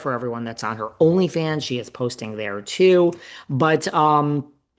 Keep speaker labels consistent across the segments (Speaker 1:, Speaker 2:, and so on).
Speaker 1: for everyone that's on her OnlyFans. She is posting there too. But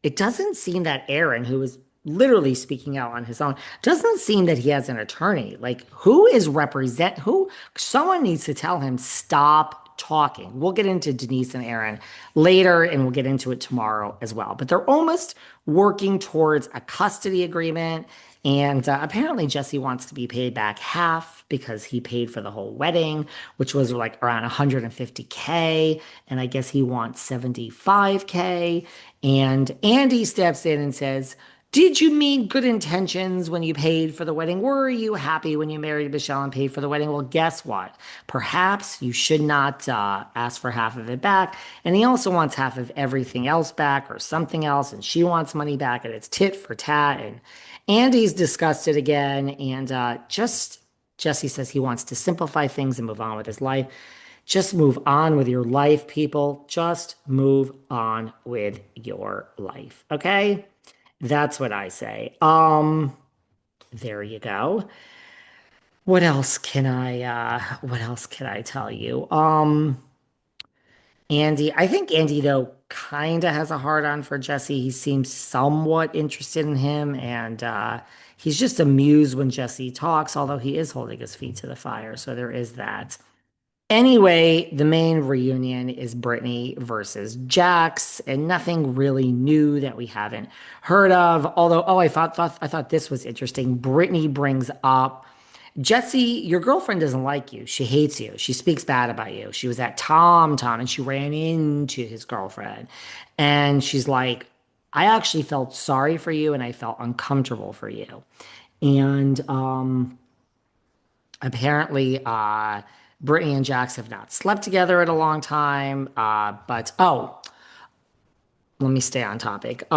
Speaker 1: it doesn't seem that Aaron, who is literally speaking out on his own, doesn't seem that he has an attorney. Like, who is represent who? Someone needs to tell him stop talking. We'll get into Denise and Aaron later, and we'll get into it tomorrow as well. But they're almost working towards a custody agreement. And apparently, Jesse wants to be paid back half because he paid for the whole wedding, which was like around 150K. And I guess he wants 75K. And Andy steps in and says, did you mean good intentions when you paid for the wedding? Were you happy when you married Michelle and paid for the wedding? Well, guess what? Perhaps you should not ask for half of it back. And he also wants half of everything else back or something else. And she wants money back, and it's tit for tat. And Andy's disgusted again. And just Jesse says he wants to simplify things and move on with his life. Just move on with your life, people. Just move on with your life. Okay? That's what I say. There you go. What else can I tell you? Andy, I think Andy though kind of has a hard on for Jesse. He seems somewhat interested in him, and he's just amused when Jesse talks, although he is holding his feet to the fire. So there is that. Anyway, the main reunion is Brittany versus Jax, and nothing really new that we haven't heard of. Although, I thought this was interesting. Brittany brings up Jesse, your girlfriend doesn't like you. She hates you. She speaks bad about you. She was at Tom, and she ran into his girlfriend, and she's like, I actually felt sorry for you, and I felt uncomfortable for you. And apparently, Brittany and Jax have not slept together in a long time. Let me stay on topic.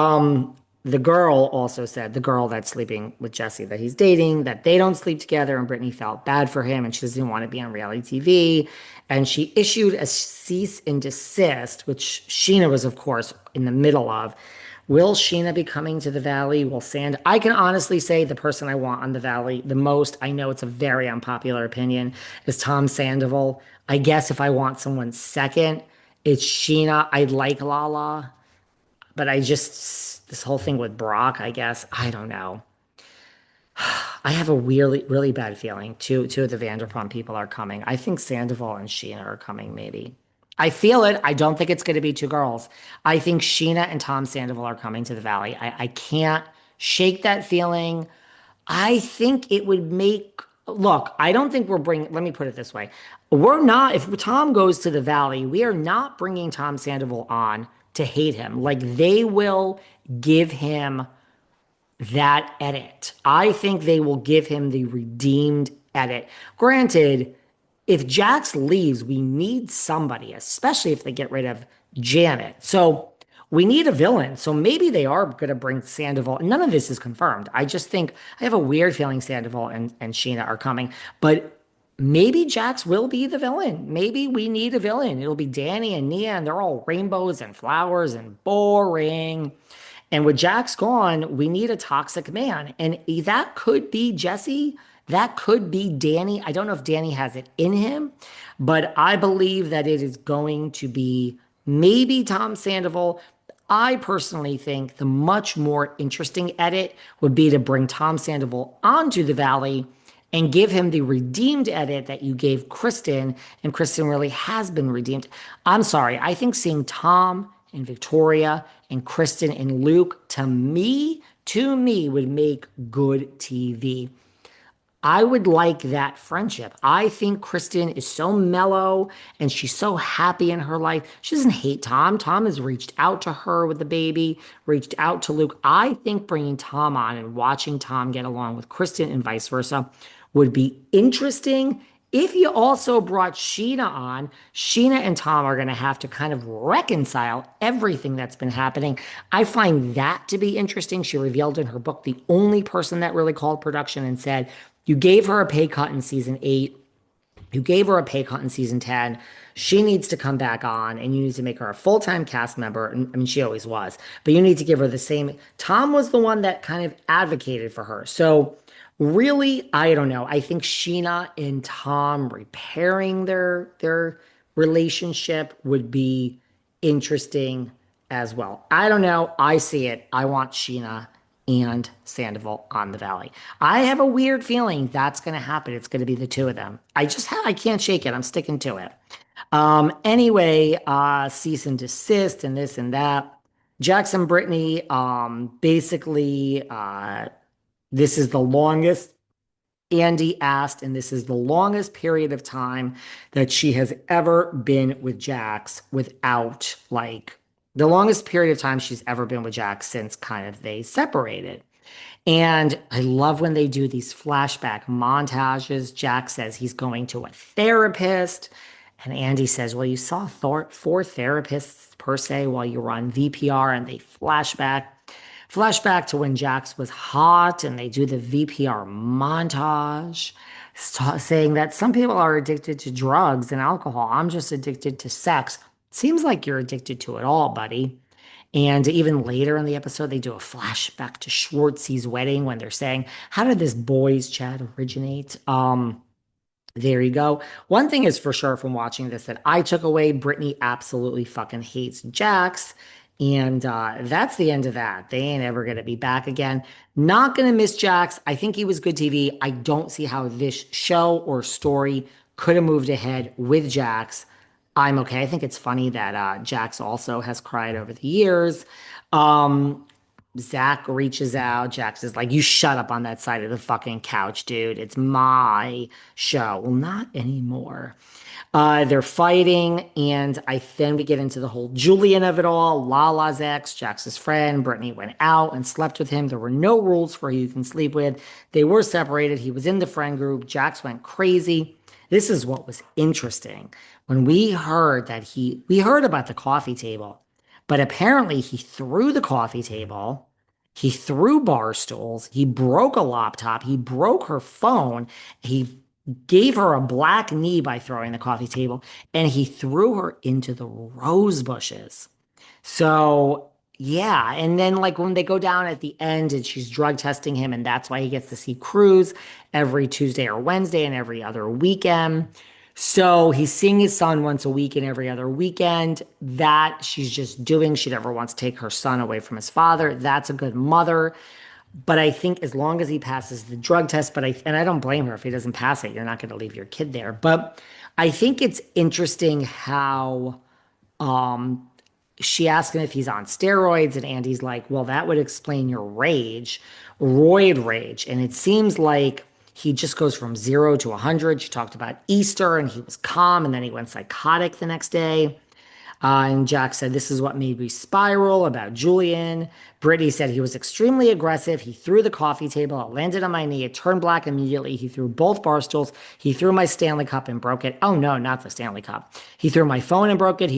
Speaker 1: The girl also said, the girl that's sleeping with Jesse that he's dating, that they don't sleep together, and Brittany felt bad for him and she doesn't want to be on reality TV. And she issued a cease and desist, which Scheana was, of course, in the middle of. Will Scheana be coming to the Valley? I can honestly say the person I want on the Valley the most, I know it's a very unpopular opinion, is Tom Sandoval. I guess if I want someone second, it's Scheana. I like Lala, but this whole thing with Brock, I guess, I don't know. I have a really, really bad feeling two of the Vanderpump people are coming. I think Sandoval and Scheana are coming, maybe. I feel it. I don't think it's going to be two girls. I think Scheana and Tom Sandoval are coming to the Valley. I can't shake that feeling. I think it would make, look, I don't think let me put it this way. If Tom goes to the Valley, we are not bringing Tom Sandoval on to hate him. Like, they will give him that edit. I think they will give him the redeemed edit. Granted, if Jax leaves, we need somebody, especially if they get rid of Janet. So we need a villain. So maybe they are going to bring Sandoval. None of this is confirmed. I just think I have a weird feeling Sandoval and Scheana are coming. But maybe Jax will be the villain. Maybe we need a villain. It'll be Danny and Nia, and they're all rainbows and flowers and boring. And with Jax gone, we need a toxic man. And that could be Jesse. That could be Danny. I don't know if Danny has it in him, but I believe that it is going to be maybe Tom Sandoval. I personally think the much more interesting edit would be to bring Tom Sandoval onto the Valley and give him the redeemed edit that you gave Kristen, and Kristen really has been redeemed. I'm sorry. I think seeing Tom and Victoria and Kristen and Luke, to me, would make good TV. I would like that friendship. I think Kristen is so mellow and she's so happy in her life. She doesn't hate Tom. Tom has reached out to her with the baby, reached out to Luke. I think bringing Tom on and watching Tom get along with Kristen and vice versa would be interesting. If you also brought Scheana on, Scheana and Tom are going to have to kind of reconcile everything that's been happening. I find that to be interesting. She revealed in her book the only person that really called production and said, you gave her a pay cut in season 8. You gave her a pay cut in season 10. She needs to come back on, and you need to make her a full-time cast member. And I mean, she always was, but you need to give her the same. Tom was the one that kind of advocated for her. So really, I don't know. I think Scheana and Tom repairing their relationship would be interesting as well. I don't know. I see it. I want Scheana and Sandoval on the Valley. I have a weird feeling that's going to happen. It's going to be the two of them. I can't shake it. I'm sticking to it. Anyway, cease and desist and this and that. Jax and Brittany, basically, this is the longest Andy asked, and this is the longest period of time that she has ever been with Jax without, like, the longest period of time she's ever been with Jax since kind of they separated. And I love when they do these flashback montages. Jack says he's going to a therapist. And Andy says, well, you saw four therapists per se while you were on VPR. And they flashback to when Jax was hot. And they do the VPR montage saying that some people are addicted to drugs and alcohol. I'm just addicted to sex. Seems like you're addicted to it all, buddy. And even later in the episode, they do a flashback to Schwartzy's wedding when they're saying, how did this boys chat originate? There you go. One thing is for sure from watching this that I took away, Brittany absolutely fucking hates Jax. And that's the end of that. They ain't ever going to be back again. Not going to miss Jax. I think he was good TV. I don't see how this show or story could have moved ahead with Jax. I'm okay. I think it's funny that Jax also has cried over the years. Um, Zach reaches out. Jax is like, you shut up on that side of the fucking couch, dude. It's my show. Well, not anymore. They're fighting, and then we get into the whole Julian of it all. Lala's ex, Jax's friend. Brittany went out and slept with him. There were no rules for who you can sleep with. They were separated. He was in the friend group. Jax went crazy. This is what was interesting. When we heard we heard about the coffee table, but apparently he threw the coffee table, he threw bar stools, he broke a laptop, he broke her phone, he gave her a black knee by throwing the coffee table, and he threw her into the rose bushes. So, yeah. And then, like, when they go down at the end and she's drug testing him, and that's why he gets to see Cruz every Tuesday or Wednesday and every other weekend. So he's seeing his son once a week and every other weekend. That she's just doing. She never wants to take her son away from his father. That's a good mother. But I think as long as he passes the drug test, and I don't blame her if he doesn't pass it, you're not going to leave your kid there. But I think it's interesting how she asked him if he's on steroids, and Andy's like, well, that would explain your rage, roid rage. And it seems like he just goes from 0 to 100. She talked about Easter, and he was calm, and then he went psychotic the next day. And Jack said, this is what made me spiral about Julian. Brittany said he was extremely aggressive. He threw the coffee table. It landed on my knee. It turned black immediately. He threw both bar stools. He threw my Stanley Cup and broke it. Oh, no, not the Stanley Cup. He threw my phone and broke it. He